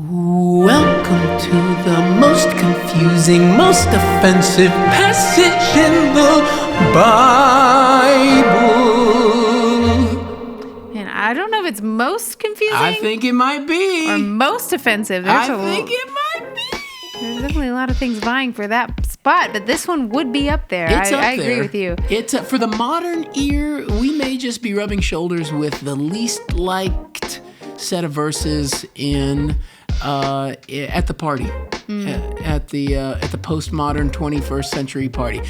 Welcome to the most confusing, most offensive passage in the Bible. And I don't know if it's most confusing. I think it might be. Or most offensive. I think it might be. There's definitely a lot of things vying for that spot, but this one would be up there. I agree with you. It's for the modern ear, we may just be rubbing shoulders with the least liked set of verses in at the party, at the postmodern 21st century party.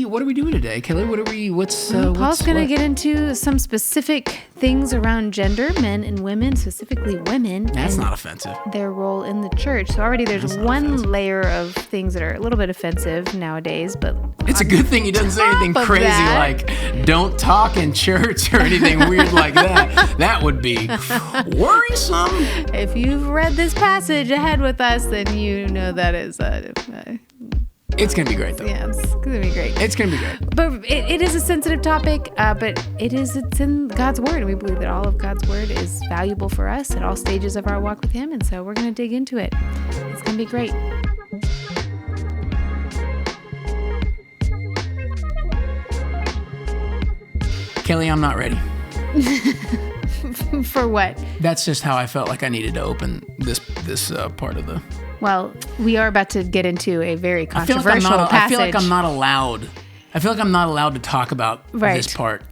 What are we doing today, Kelly? Paul's going to get into some specific things around gender, men and women, specifically women. That's not offensive. Their role in the church. So already there's one layer of things that are a little bit offensive nowadays, but it's a good thing he doesn't say anything crazy like "don't talk in church" or anything weird like that. That would be worrisome. If you've read this passage ahead with us, then you know that is it's going to be great, though. Yeah, it's going to be great. It's going to be great. But it is a sensitive topic, but it's in God's Word. And we believe that all of God's Word is valuable for us at all stages of our walk with Him. And so we're going to dig into it. It's going to be great. Kelly, I'm not ready. For what? That's just how I felt like I needed to open this part of the... Well, we are about to get into a very controversial passage. I feel like I'm not allowed to talk about this part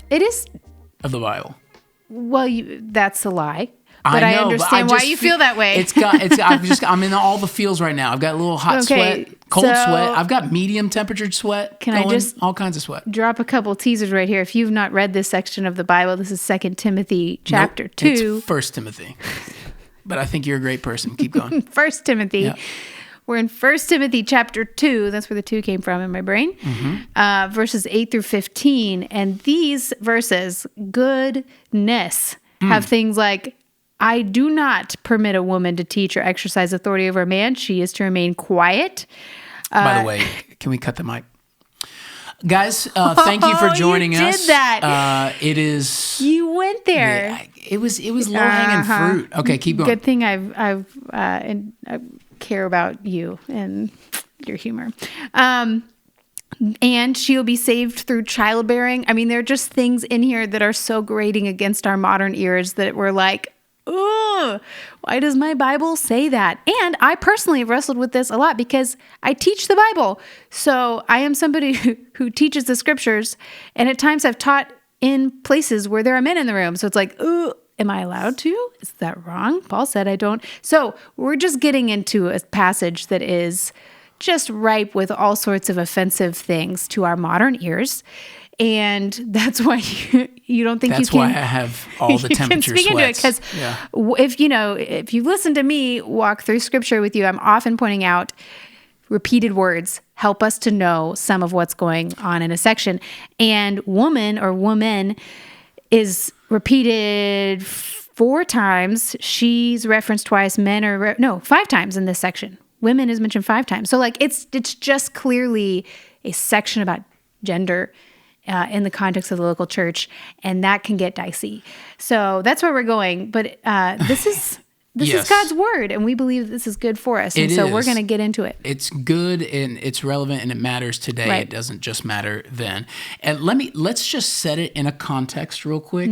of the Bible. Well, that's a lie. But I understand why you feel that way. I'm in all the feels right now. I've got a little hot sweat, cold sweat. I've got medium temperatured sweat. I just all kinds of sweat? Drop a couple teasers right here. If you've not read this section of the Bible, this is 2 Timothy chapter 2. It's 1 Timothy. But I think you're a great person. Keep going. 1 Timothy. Yeah. We're in 1 Timothy chapter 2. That's where the 2 came from in my brain. Mm-hmm. Verses 8 through 15. And these verses, goodness, have things like, I do not permit a woman to teach or exercise authority over a man. She is to remain quiet. By the way, can we cut the mic? Guys, thank you for joining us. You did that. It is... You went there. Yeah, it was low-hanging fruit. Okay, keep going. Good thing I care about you and your humor. And she'll be saved through childbearing. I mean, there are just things in here that are so grating against our modern ears that we're like, oh, why does my Bible say that? And I personally have wrestled with this a lot because I teach the Bible. So I am somebody who teaches the scriptures. And at times I've taught in places where there are men in the room. So it's like, oh, am I allowed to? Is that wrong? Paul said I don't. So we're just getting into a passage that is just ripe with all sorts of offensive things to our modern ears. And that's why you don't think that's you can. That's why I have all the temperature speak sweats. Into it, because if you listen to me walk through scripture with you, I'm often pointing out repeated words help us to know some of what's going on in a section. And woman or woman is repeated 4 times. She's referenced twice. Men are 5 times in this section. Women is mentioned 5 times. So it's just clearly a section about gender in the context of the local church, and that can get dicey. So that's where we're going. But this is God's word, and we believe this is good for us. And so we're going to get into it. It's good, and it's relevant, and it matters today. Right. It doesn't just matter then. And let's just set it in a context real quick,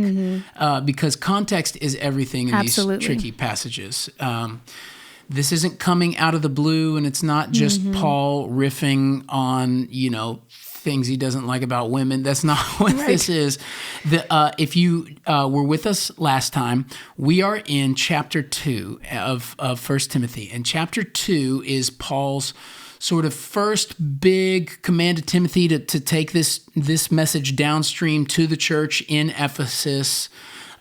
because context is everything in these tricky passages. This isn't coming out of the blue, and it's not just Paul riffing on, things he doesn't like about women. That's not what this is. If you were with us last time, we are in chapter 2 of 1 Timothy. And chapter 2 is Paul's sort of first big command to Timothy to take this message downstream to the church in Ephesus.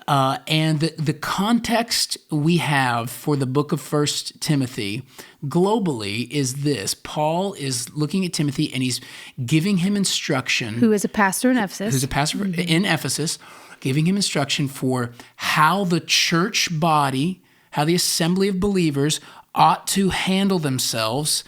And the context we have for the book of 1 Timothy globally is this. Paul is looking at Timothy and he's giving him instruction. Who is a pastor in Ephesus. Who's a pastor in Ephesus, giving him instruction for how the church body, how the assembly of believers ought to handle themselves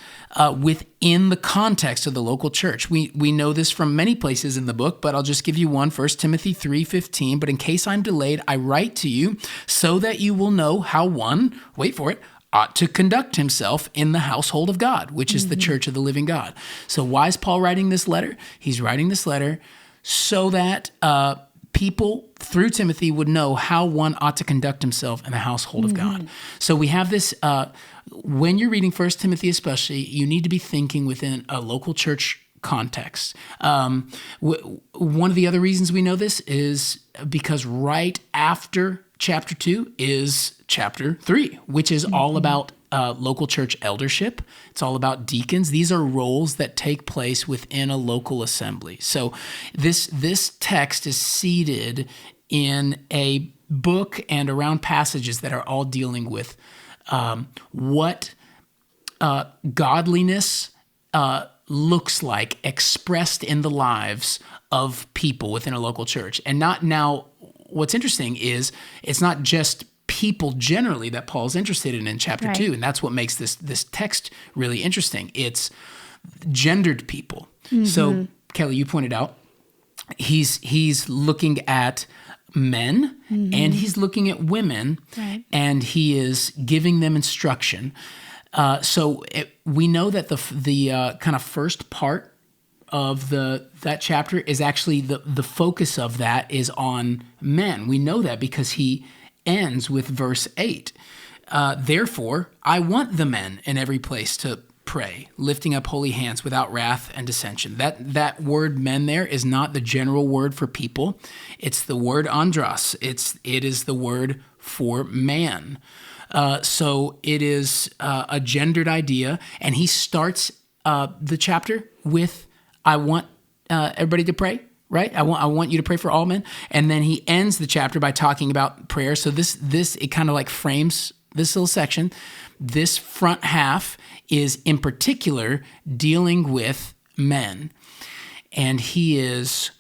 within the context of the local church. We know this from many places in the book, but I'll just give you one. 1 Timothy 3:15, but in case I'm delayed, I write to you so that you will know how one, wait for it, ought to conduct himself in the household of God, which is the church of the living God. So why is Paul writing this letter? He's writing this letter so that people through Timothy would know how one ought to conduct himself in the household of God. So we have this, when you're reading 1 Timothy especially, you need to be thinking within a local church context. One of the other reasons we know this is because right after chapter 2 is chapter 3, which is all about local church eldership. It's all about deacons. These are roles that take place within a local assembly. So this text is seated in a book and around passages that are all dealing with what godliness looks like expressed in the lives of people within a local church. And not now, what's interesting is it's not just people generally that Paul's interested in chapter 2, and that's what makes this text really interesting. It's gendered people. So, Kelly, you pointed out, he's looking at men and he's looking at women, and he is giving them instruction. We know that the kind of first part of that chapter is actually the focus of that is on men. We know that because he ends with verse 8. Therefore, I want the men in every place to pray, lifting up holy hands without wrath and dissension. That word men there is not the general word for people. It's the word andros. It is the word for man. So it is a gendered idea, and he starts the chapter with, I want everybody to pray, right? I want you to pray for all men. And then he ends the chapter by talking about prayer. So it kind of like frames this little section. This front half is in particular dealing with men. And he is...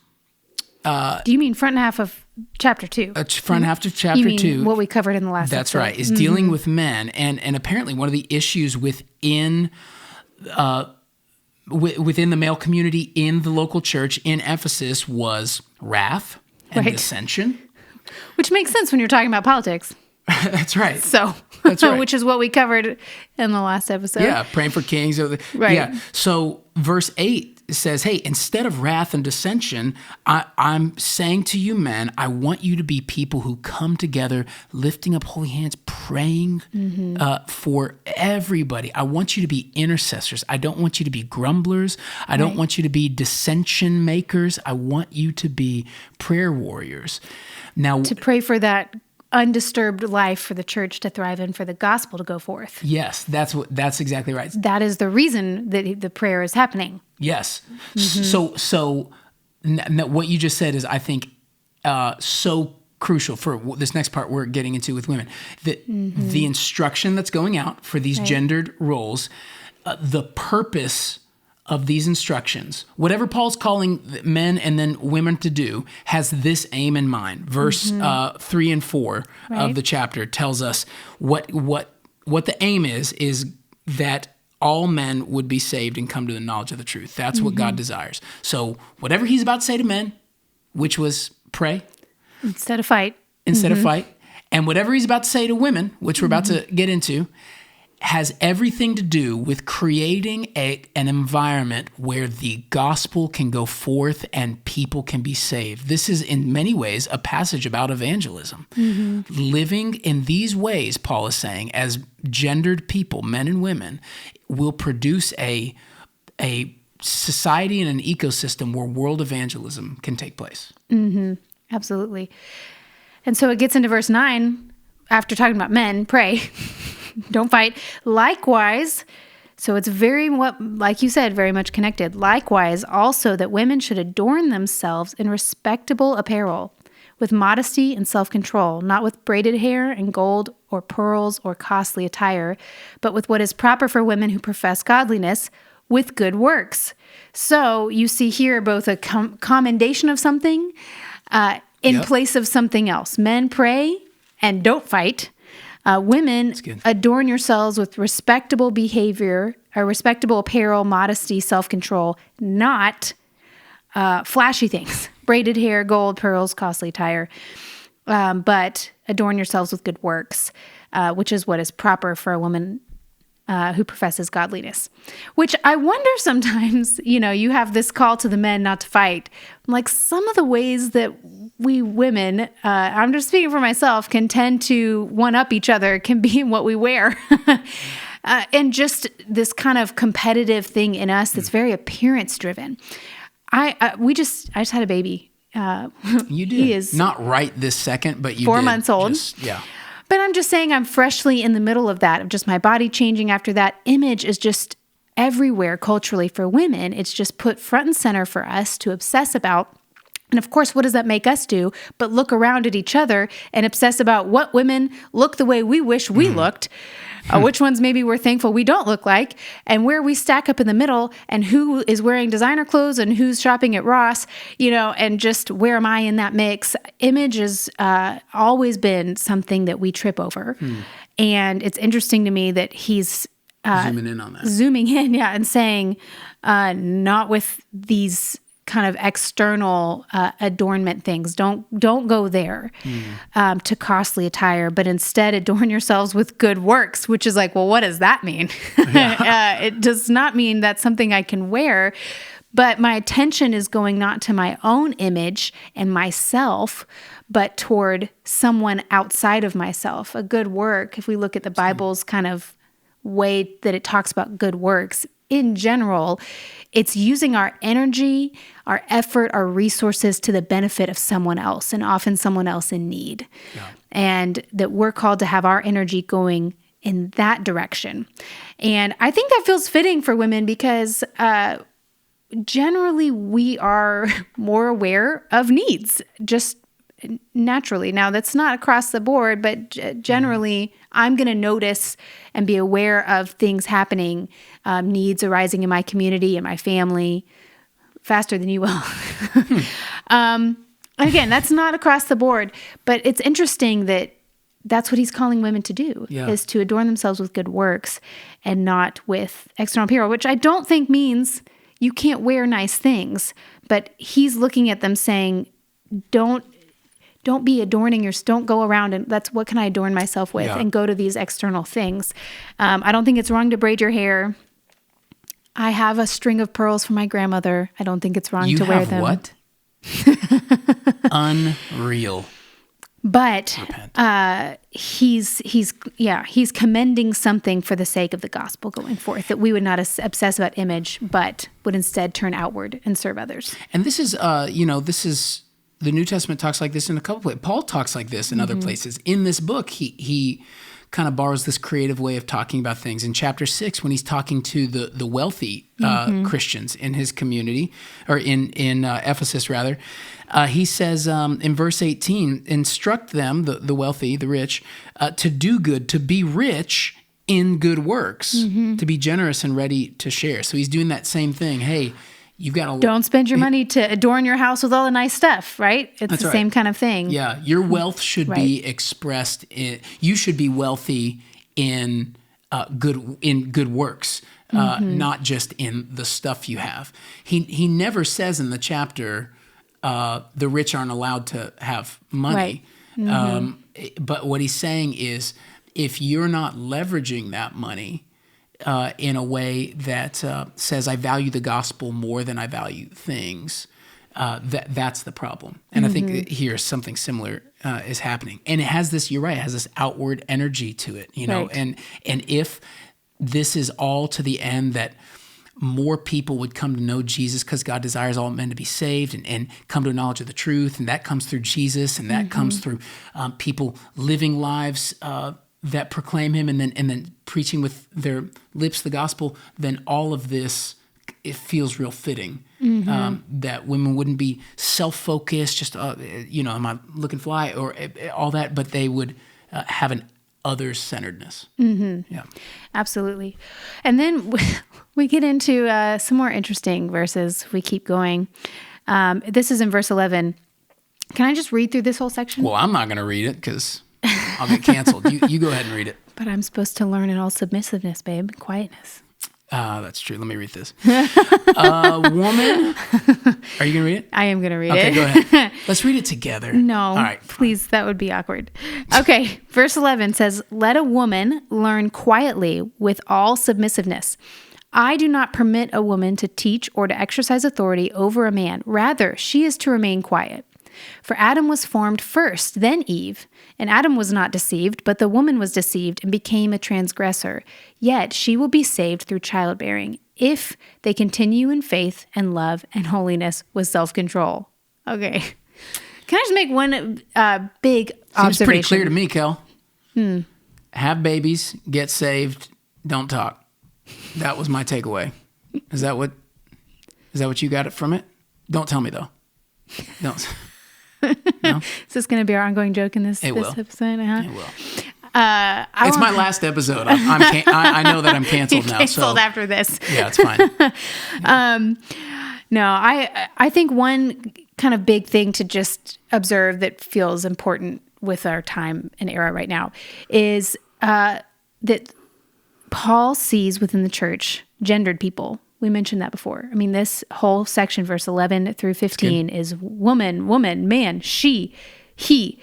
Do you mean front half of chapter 2? Front half of chapter 2. You mean what we covered in the last That's episode? right, is dealing with men. And apparently one of the issues within the male community in the local church in Ephesus was wrath and dissension. Which makes sense when you're talking about politics. That's right. So, that's right. Which is what we covered in the last episode. Yeah, praying for kings. Right. Yeah. So verse 8 says, hey, instead of wrath and dissension, I'm saying to you men, I want you to be people who come together, lifting up holy hands, praying for everybody. I want you to be intercessors. I don't want you to be grumblers. I don't want you to be dissension makers. I want you to be prayer warriors. Now, to pray for that undisturbed life for the church to thrive in, for the gospel to go forth. Yes, that's exactly right. That is the reason that the prayer is happening. Yes. So what you just said is, I think, so crucial for this next part we're getting into with women. The instruction that's going out for these gendered roles, the purpose of these instructions, whatever Paul's calling men and then women to do, has this aim in mind. Verse 3 and 4 of the chapter tells us what the aim is that all men would be saved and come to the knowledge of the truth. That's what God desires. So whatever he's about to say to men, which was pray instead of fight, and whatever he's about to say to women, which we're about to get into, has everything to do with creating an environment where the gospel can go forth and people can be saved. This is in many ways a passage about evangelism. Living in these ways, Paul is saying, as gendered people, men and women, will produce a society and an ecosystem where world evangelism can take place. Absolutely. And so it gets into verse 9, after talking about men, pray. Don't fight. Likewise, so it's like you said, very much connected. Likewise, also that women should adorn themselves in respectable apparel, with modesty and self-control, not with braided hair and gold or pearls or costly attire, but with what is proper for women who profess godliness, with good works. So you see here both a commendation of something in place of something else. Men pray and don't fight. Women, adorn yourselves with respectable behavior, or respectable apparel, modesty, self-control, not flashy things, braided hair, gold, pearls, costly attire, but adorn yourselves with good works. which is what is proper for a woman who professes godliness. Which I wonder sometimes, you have this call to the men not to fight. Like some of the ways that we women, I'm just speaking for myself, can tend to one-up each other can be in what we wear. And just this kind of competitive thing in us that's very appearance-driven. I just had a baby. You did. He is not right this second, but you 4 did. months old. Yeah. But I'm just saying I'm freshly in the middle of that, of just my body changing after that. Image is just everywhere culturally for women. It's just put front and center for us to obsess about. And of course, what does that make us do? But look around at each other and obsess about what women look the way we wish we looked, which ones maybe we're thankful we don't look like, and where we stack up in the middle, and who is wearing designer clothes and who's shopping at Ross, and just where am I in that mix? Image has always been something that we trip over. And it's interesting to me that he's zooming in on that. Zooming in, and saying, not with these kind of external adornment things. Don't go there to costly attire, but instead adorn yourselves with good works, which is like, well, what does that mean? It does not mean that's something I can wear, but my attention is going not to my own image and myself, but toward someone outside of myself. A good work, if we look at the Bible's kind of way that it talks about good works, in general, it's using our energy, our effort, our resources to the benefit of someone else, and often someone else in need. Yeah. And that we're called to have our energy going in that direction. And I think that feels fitting for women because generally we are more aware of needs, just naturally. Now, that's not across the board, but generally, I'm going to notice and be aware of things happening, needs arising in my community and my family faster than you will. Again, that's not across the board, but it's interesting that that's what he's calling women to do, is to adorn themselves with good works and not with external apparel, which I don't think means you can't wear nice things, but he's looking at them saying, don't be adorning don't go around and that's what can I adorn myself with and go to these external things. I don't think it's wrong to braid your hair. I have a string of pearls from my grandmother. I don't think it's wrong to wear them. You have what? Unreal. But he's commending something for the sake of the gospel going forth, that we would not obsess about image, but would instead turn outward and serve others. And this is, the New Testament talks like this in a couple places. Paul talks like this in other places. In this book, he kind of borrows this creative way of talking about things. In chapter 6, when he's talking to the wealthy Christians in his community, or in Ephesus rather, he says in verse 18, instruct them, the wealthy, the rich, to do good, to be rich in good works, to be generous and ready to share. So he's doing that same thing. Hey, you've got to don't spend your money to adorn your house with all the nice stuff, right? It's the same kind of thing. Yeah, your wealth should be expressed you should be wealthy in good works, not just in the stuff you have. He never says in the chapter the rich aren't allowed to have money. Right. But what he's saying is if you're not leveraging that money in a way that says I value the gospel more than I value things, that's the problem. And I think here something similar is happening. And it has this, you're right, it has this outward energy to it, right. And if this is all to the end that more people would come to know Jesus because God desires all men to be saved and come to a knowledge of the truth, and that comes through Jesus, and that comes through people living lives that proclaim him and then preaching with their lips the gospel, then all of this, it feels real fitting. That women wouldn't be self-focused, just, am I looking fly or all that, but they would have an others-centeredness. Yeah, absolutely. And then we get into some more interesting verses. We keep going. This is in verse 11. Can I just read through this whole section? Well, I'm not going to read it because I'll get canceled. You go ahead and read it. But I'm supposed to learn in all submissiveness, babe, quietness. That's true. Let me read this. Woman. Are you going to read it? I am going to read it. Okay, go ahead. Let's read it together. No. All right. Please, that would be awkward. Okay. Verse 11 says, "Let a woman learn quietly with all submissiveness. I do not permit a woman to teach or to exercise authority over a man. Rather, she is to remain quiet. For Adam was formed first, then Eve. And Adam was not deceived, but the woman was deceived and became a transgressor. Yet she will be saved through childbearing, if they continue in faith and love and holiness with self-control." Okay. Can I just make one big observation? Seems pretty clear to me, Kel. Have babies, get saved, don't talk. That was my takeaway. Is that what you got it from it? Don't tell me though. Don't. No? Is this going to be our ongoing joke in this episode? It will. It's my last episode. I know that I'm canceled now. Canceled after this. Yeah, it's fine. No, I think one kind of big thing to just observe that feels important with our time and era right now is that Paul sees within the church gendered people. We mentioned that before. I mean, this whole section, verse 11 through 15, is woman, man, she, he.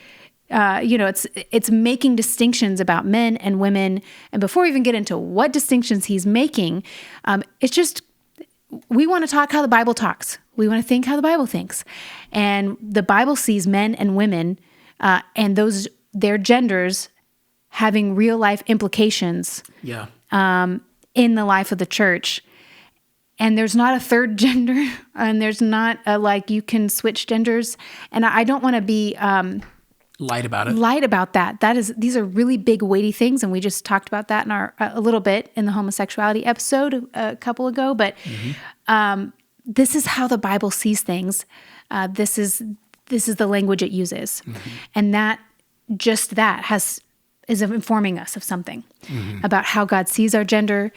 It's making distinctions about men and women. And before we even get into what distinctions he's making, it's just, we want to talk how the Bible talks. We want to think how the Bible thinks. And the Bible sees men and women and their genders having real life implications in the life of the church. And there's not a third gender, and there's not you can switch genders. And I don't want to be light about it. Light about that. These are really big, weighty things, and we just talked about that in a little bit in the homosexuality episode a couple ago. But this is how the Bible sees things. This is the language it uses, and that is informing us of something about how God sees our gender,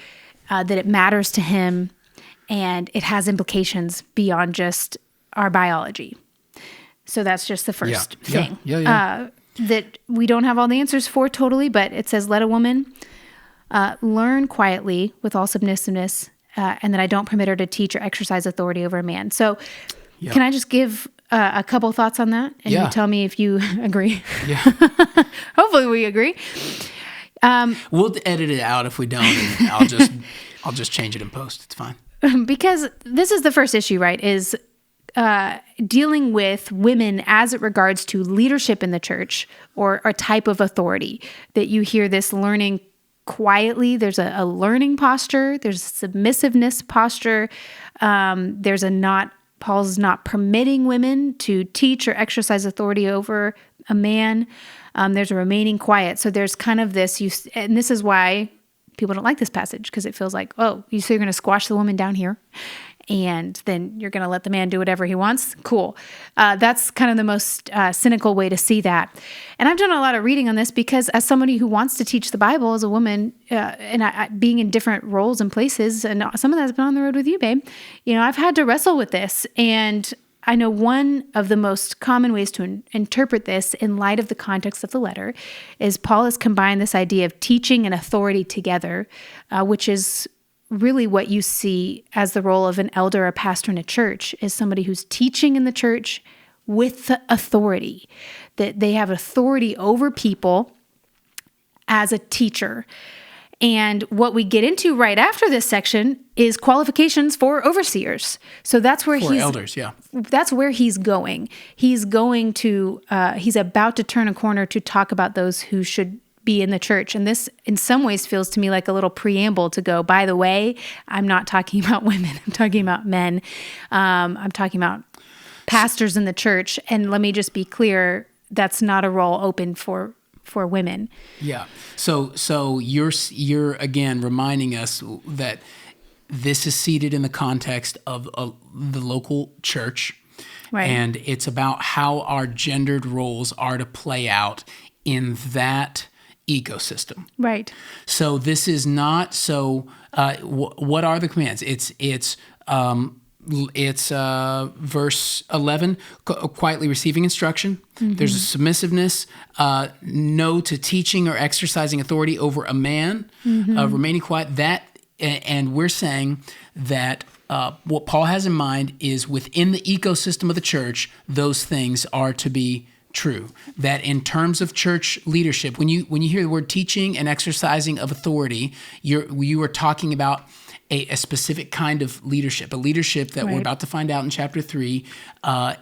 that it matters to Him. And it has implications beyond just our biology. So that's just the first thing that we don't have all the answers for totally, but it says, "Let a woman learn quietly with all submissiveness, and that I don't permit her to teach or exercise authority over a man." So can I just give a couple thoughts on that? And you tell me if you agree. Yeah. Hopefully we agree. We'll edit it out if we don't, and I'll just change it in post. It's fine. Because this is the first issue, right, is dealing with women as it regards to leadership in the church or a type of authority, that you hear this learning quietly. There's a learning posture. There's a submissiveness posture. Paul's not permitting women to teach or exercise authority over a man. There's a remaining quiet. So there's kind of this, and this is why people don't like this passage, because it feels like, oh, you say you're going to squash the woman down here, and then you're going to let the man do whatever he wants? Cool. That's kind of the most cynical way to see that. And I've done a lot of reading on this because as somebody who wants to teach the Bible as a woman, and being in different roles and places, and some of that's been on the road with you, babe, I've had to wrestle with this. And I know one of the most common ways to interpret this in light of the context of the letter is Paul has combined this idea of teaching and authority together, which is really what you see as the role of an elder or pastor in a church, is somebody who's teaching in the church with authority, that they have authority over people as a teacher. And what we get into right after this section is qualifications for overseers. So that's where elders, that's where he's going. He's going to, he's about to turn a corner to talk about those who should be in the church. And this, in some ways, feels to me like a little preamble to go, by the way, I'm not talking about women. I'm talking about men. I'm talking about pastors in the church. And let me just be clear, that's not a role open for women. Yeah. So you're again reminding us that this is seated in the context of the local church. Right. And it's about how our gendered roles are to play out in that ecosystem. Right. So this is not what are the commands? It's verse 11, quietly receiving instruction. Mm-hmm. There's a submissiveness, no to teaching or exercising authority over a man, remaining quiet. That and we're saying that what Paul has in mind is within the ecosystem of the church, those things are to be true. That in terms of church leadership, when you hear the word teaching and exercising of authority, you are talking about a specific kind of leadership. A leadership that we're about to find out in chapter 3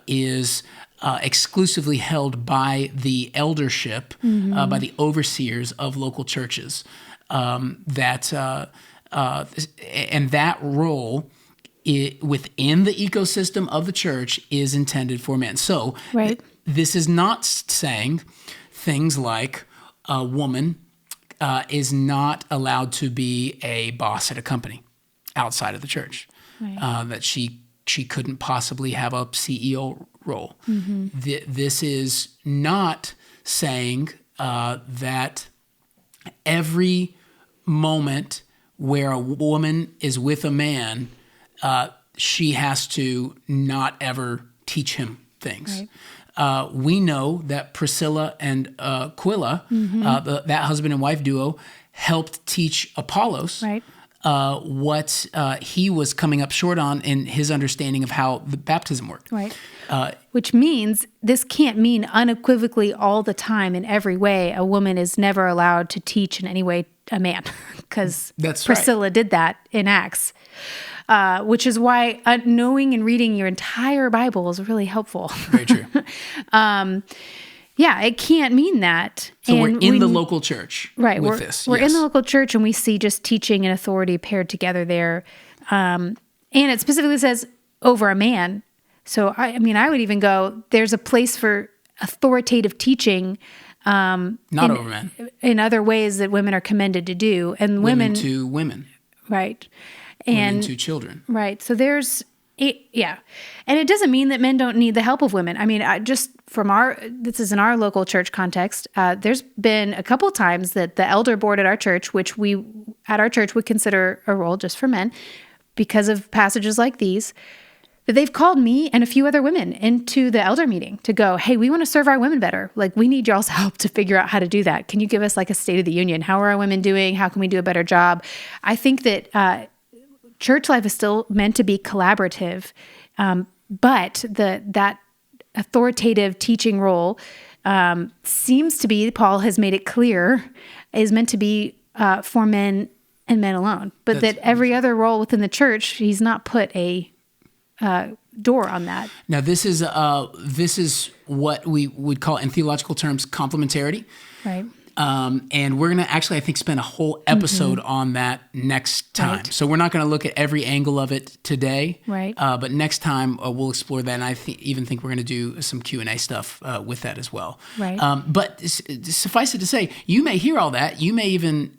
is exclusively held by the eldership, by the overseers of local churches. And that role within the ecosystem of the church is intended for men. So this is not saying things like a woman is not allowed to be a boss at a company outside of the church, that she couldn't possibly have a CEO role. This is not saying that every moment where a woman is with a man, she has to not ever teach him things. We know that Priscilla and Aquila, that husband and wife duo, helped teach Apollos what he was coming up short on in his understanding of how the baptism worked. Which means this can't mean unequivocally all the time in every way a woman is never allowed to teach in any way a man, because Priscilla did that in Acts. Which is why knowing and reading your entire Bible is really helpful. Very true. It can't mean that. So we're in the local church with this. We're in the local church, and we see just teaching and authority paired together there. And it specifically says over a man. So, I would even go, there's a place for authoritative teaching. Not over men. In other ways that women are commended to do. And women to women. Right. Women to children. Right. So there's, and it doesn't mean that men don't need the help of women. I mean, just from this is in our local church context, there's been a couple times that the elder board at our church, which we at our church would consider a role just for men, because of passages like these, that they've called me and a few other women into the elder meeting to go, hey, we want to serve our women better. Like, we need y'all's help to figure out how to do that. Can you give us like a State of the Union? How are our women doing? How can we do a better job? I think that church life is still meant to be collaborative, but that authoritative teaching role seems to be, Paul has made it clear, is meant to be for men and men alone. But that every other role within the church, he's not put a door on that. Now, this is what we would call, in theological terms, complementarity. Right. And we're going to actually, I think, spend a whole episode on that next time. Right. So we're not going to look at every angle of it today. Right. But next time we'll explore that, and I even think we're going to do some Q&A stuff with that as well. Right. But suffice it to say, you may hear all that. You may even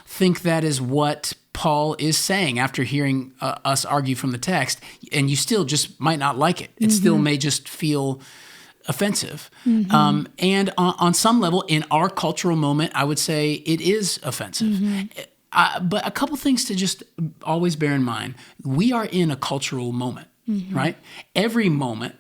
think that is what Paul is saying after hearing us argue from the text, and you still just might not like it. It still may just feel offensive. And on some level, in our cultural moment, I would say it is offensive. But a couple things to just always bear in mind. We are in a cultural moment, right? Every moment,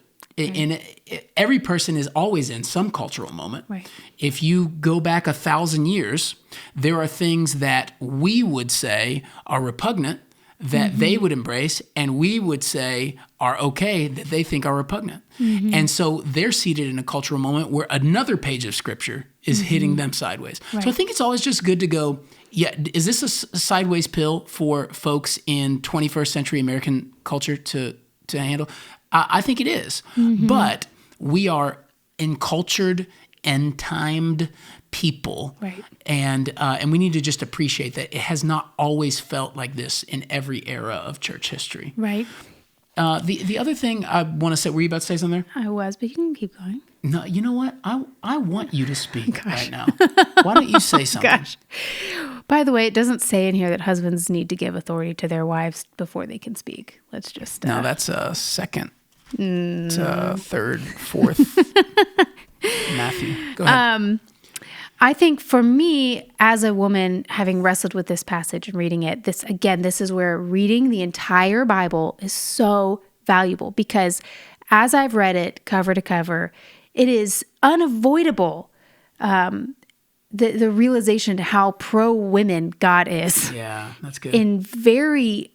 every person is always in some cultural moment. Right. If you go back 1,000 years, there are things that we would say are repugnant that they would embrace, and we would say are okay that they think are repugnant. And so they're seated in a cultural moment where another page of Scripture is hitting them sideways. Right. So I think it's always just good to go, is this a sideways pill for folks in 21st century American culture to handle? I think it is. But we are encultured and timed people. Right. And we need to just appreciate that it has not always felt like this in every era of church history. Right. The other thing I want to say, were you about to say something there? I was, but you can keep going. No, you know what? I want you to speak right now. Why don't you say something? Gosh. By the way, it doesn't say in here that husbands need to give authority to their wives before they can speak. Let's just... No, that's a second, third, fourth. Matthew, go ahead. I think for me, as a woman, having wrestled with this passage and reading it, this is where reading the entire Bible is so valuable, because as I've read it cover to cover, it is unavoidable the realization how pro-women God is. Yeah, that's good. In very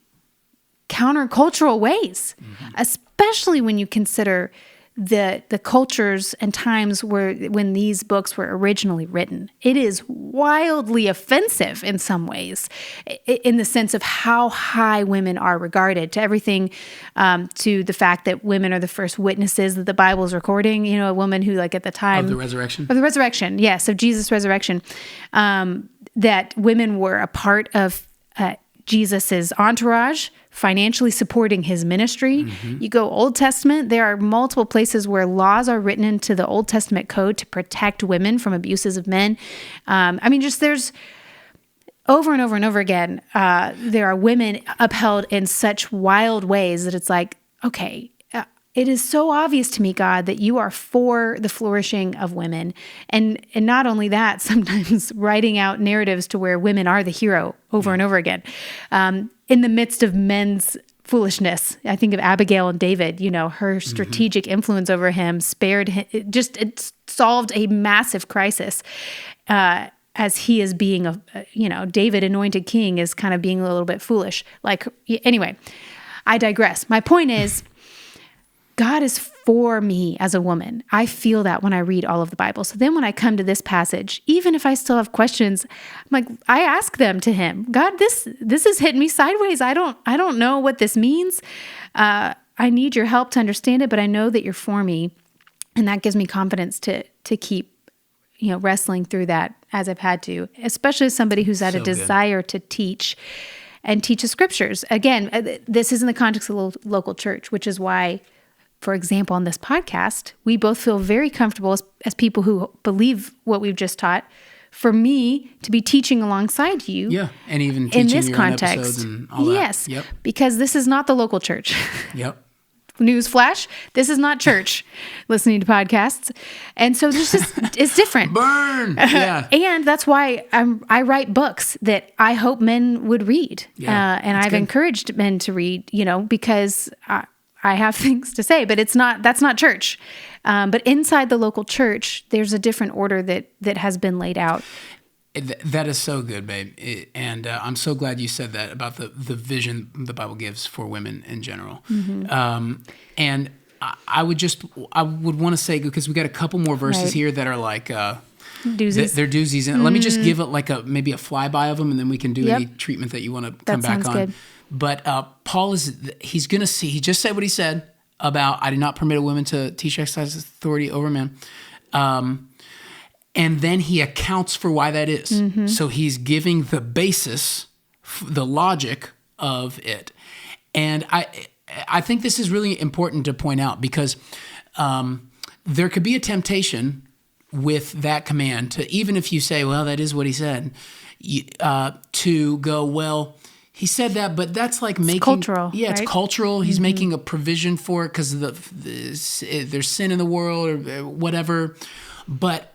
countercultural ways, especially when you consider the cultures and times when these books were originally written. It is wildly offensive in some ways, in the sense of how high women are regarded, to everything, to the fact that women are the first witnesses that the Bible is recording. A woman who, like, at the time of the resurrection, yes, of Jesus' resurrection, that women were a part of Jesus's entourage, financially supporting his ministry. You go Old Testament, there are multiple places where laws are written into the Old Testament code to protect women from abuses of men. There's over and over and over again, there are women upheld in such wild ways that it's like, okay, it is so obvious to me, God, that you are for the flourishing of women. And not only that, sometimes writing out narratives to where women are the hero over and over again. In the midst of men's foolishness, I think of Abigail and David, her strategic influence over him spared him, it solved a massive crisis. As he is being David, anointed king, is kind of being a little bit foolish. Anyway, I digress. My point is, God is for me as a woman. I feel that when I read all of the Bible. So then when I come to this passage, even if I still have questions, I ask them to him. God, this is hitting me sideways. I don't know what this means. I need your help to understand it, but I know that you're for me. And that gives me confidence to keep, wrestling through that as I've had to, especially as somebody who's had a desire to teach and teach the scriptures. Again, this is in the context of the local church, which is why, for example, on this podcast, we both feel very comfortable as people who believe what we've just taught, for me to be teaching alongside you. Yeah, and even teaching in this your context. Own episodes and all that. Yes, Yep. Because this is not the local church. Yep. Newsflash, this is not church listening to podcasts. And so it's different. Burn! Yeah. And that's why I write books that I hope men would read. Yeah, and I've encouraged men to read, because I have things to say, but that's not church. But inside the local church, there's a different order that has been laid out. That is so good, babe. And I'm so glad you said that about the vision the Bible gives for women in general. And I would want to say, because we got a couple more verses here that are like doozies. They're doozies. And let me just give it maybe a flyby of them, and then we can do any treatment that you want to come back on. Good. But Paul he's going to see. He just said what he said about, I do not permit a woman to teach, exercise authority over men. And then he accounts for why that is. So he's giving the basis, the logic of it. And I think this is really important to point out, because there could be a temptation with that command to, even if you say, well, that is what he said, to go, well, he said that, but that's like making... It's cultural, Yeah, right? It's cultural. He's making a provision for it because there's sin in the world or whatever. But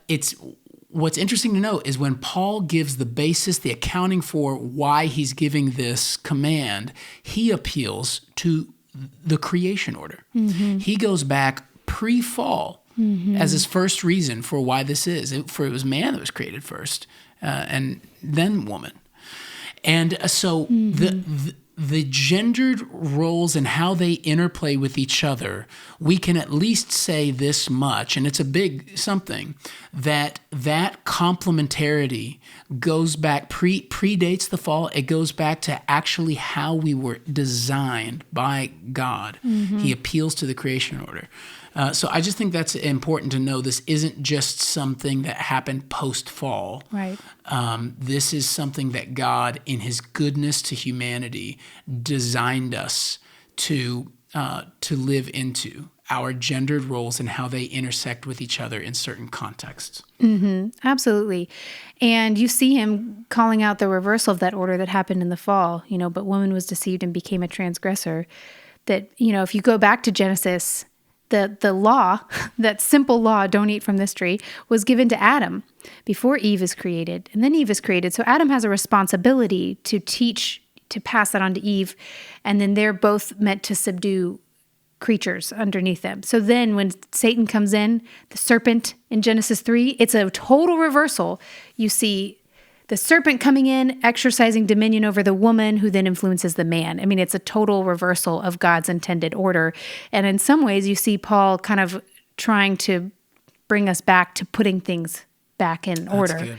what's interesting to note is when Paul gives the basis, the accounting for why he's giving this command, he appeals to the creation order. He goes back pre-fall as his first reason for why this is. For it was man that was created first, and then woman. And so the gendered roles and how they interplay with each other, we can at least say this much, and it's a big something, that complementarity goes back, predates the fall. It goes back to actually how we were designed by God. He appeals to the creation order. So I just think that's important to know. This isn't just something that happened post-fall. Right. This is something that God, in his goodness to humanity, designed us to live into, our gendered roles and how they intersect with each other in certain contexts. Absolutely. And you see him calling out the reversal of that order that happened in the fall, but woman was deceived and became a transgressor. That, if you go back to Genesis, the law, that simple law, don't eat from this tree, was given to Adam before Eve is created. And then Eve is created. So Adam has a responsibility to teach, to pass that on to Eve. And then they're both meant to subdue creatures underneath them. So then when Satan comes in, the serpent in Genesis 3, it's a total reversal. You see the serpent coming in, exercising dominion over the woman, who then influences the man. I mean, it's a total reversal of God's intended order. And in some ways, you see Paul kind of trying to bring us back to putting things back in order. That's good,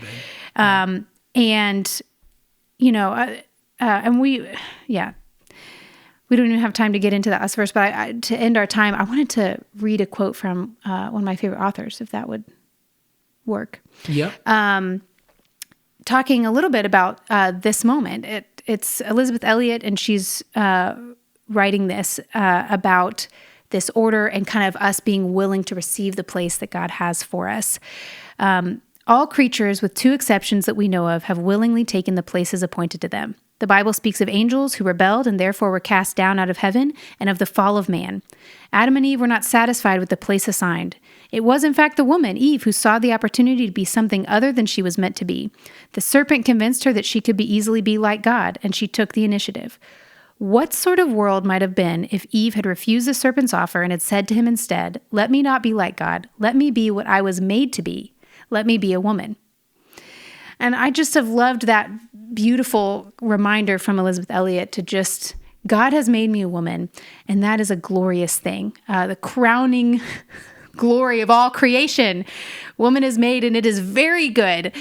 babe. And, you know, and we don't even have time to get into that verse, but to end our time, I wanted to read a quote from one of my favorite authors, if that would work. Yeah. Talking a little bit about this moment. It's Elizabeth Elliot, and she's writing this about this order and kind of us being willing to receive the place that God has for us. All creatures, with two exceptions that we know of, have willingly taken the places appointed to them. The Bible speaks of angels who rebelled and therefore were cast down out of heaven, and of the fall of man. Adam and Eve were not satisfied with the place assigned. It was, in fact, the woman, Eve, who saw the opportunity to be something other than she was meant to be. The serpent convinced her that she could easily be like God, and she took the initiative. What sort of world might have been if Eve had refused the serpent's offer and had said to him instead, "Let me not be like God. Let me be what I was made to be. Let me be a woman." And I just have loved that beautiful reminder from Elizabeth Elliot to just, God has made me a woman, and that is a glorious thing. The crowning glory of all creation. Woman is made, and it is very good.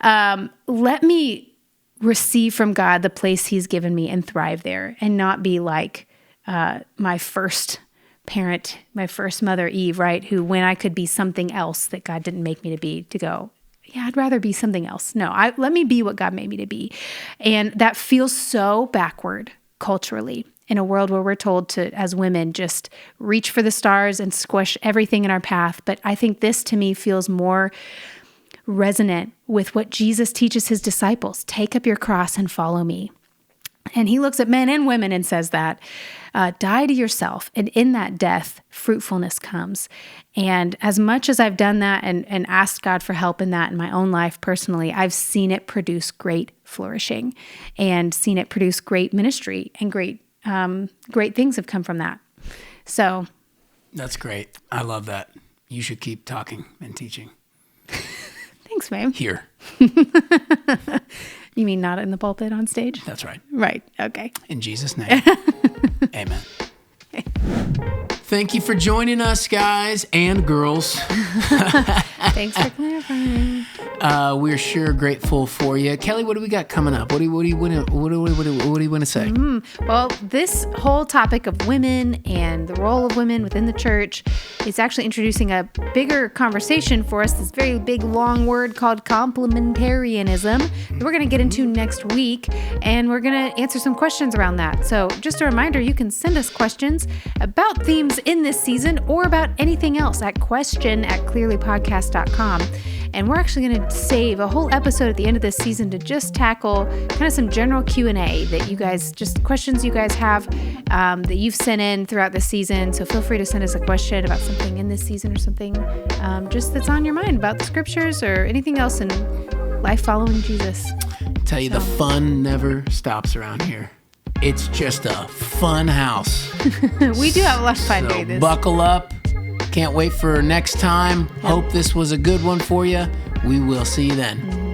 Let me receive from God the place he's given me and thrive there, and not be like my first parent, my first mother, Eve, right? Who, when I could be something else that God didn't make me to be, to go, yeah, I'd rather be something else. No, let me be what God made me to be. And that feels so backward culturally in a world where we're told to, as women, just reach for the stars and squish everything in our path. But I think this, to me, feels more resonant with what Jesus teaches his disciples. Take up your cross and follow me. And he looks at men and women and says that, die to yourself. And in that death, fruitfulness comes. And as much as I've done that and asked God for help in that in my own life personally, I've seen it produce great flourishing and seen it produce great ministry, and great things have come from that. So. That's great. I love that. You should keep talking and teaching. Thanks, babe. Here. You mean not in the pulpit on stage? That's right. Right. Okay. In Jesus' name. Amen. Thank you for joining us, guys and girls. Thanks for clarifying. We're sure grateful for you. Kelly, what do we got coming up? What do you want to say? Well, this whole topic of women and the role of women within the church is actually introducing a bigger conversation for us, this very big, long word called complementarianism that we're going to get into next week, and we're going to answer some questions around that. So just a reminder, you can send us questions about themes in this season or about anything else at question@clearlypodcast.com. And we're actually going to save a whole episode at the end of this season to just tackle kind of some general Q&A that you guys, just questions you guys have that you've sent in throughout the season. So feel free to send us a question about something in this season or something just that's on your mind about the scriptures or anything else in life following Jesus. Tell you, the fun never stops around here. It's just a fun house. We do have a lot of fun doing this. Buckle up. Can't wait for next time. Yep. Hope this was a good one for you. We will see you then.